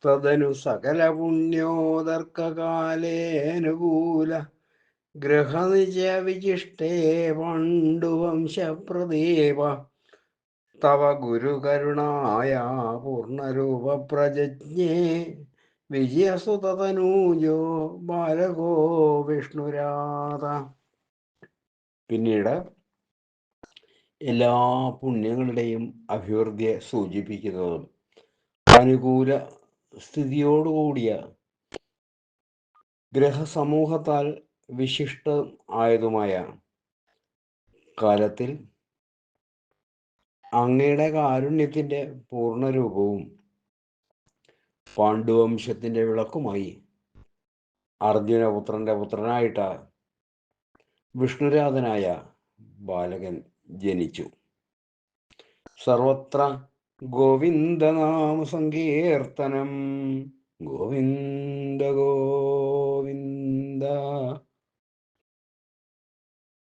തദനു സകല പുണ്യോദർക്കകാലേനുകൂല ഗൃഹനിജവിചിഷ്ടേ പാണ്ഡുവംശപ്രദീപ തവ ഗുരുകരുണായ പൂർണ്ണരൂപപ്രജജ്ഞേ വിജയസുതനൂജോ ബാലകോ വിഷ്ണുരാധ. പിന്നീട് എല്ലാ പുണ്യങ്ങളുടെയും അഭിവൃദ്ധിയെ സൂചിപ്പിക്കുന്നതും അനുകൂല സ്ഥിതിയോടുകൂടിയ ഗ്രഹസമൂഹത്താൽ വിശിഷ്ട ആയതുമായ കാലത്തിൽ അങ്ങയുടെ കാരുണ്യത്തിൻ്റെ പൂർണ്ണരൂപവും പാണ്ഡുവംശത്തിൻ്റെ വിളക്കുമായി അർജുനപുത്രൻ്റെ പുത്രനായിട്ട് വിഷ്ണുരാധനായ ബാലകൻ ജനിച്ചു. സർവത്ര ഗോവിന്ദനാമ സങ്കീർത്തനം. ഗോവിന്ദ ഗോവിന്ദ.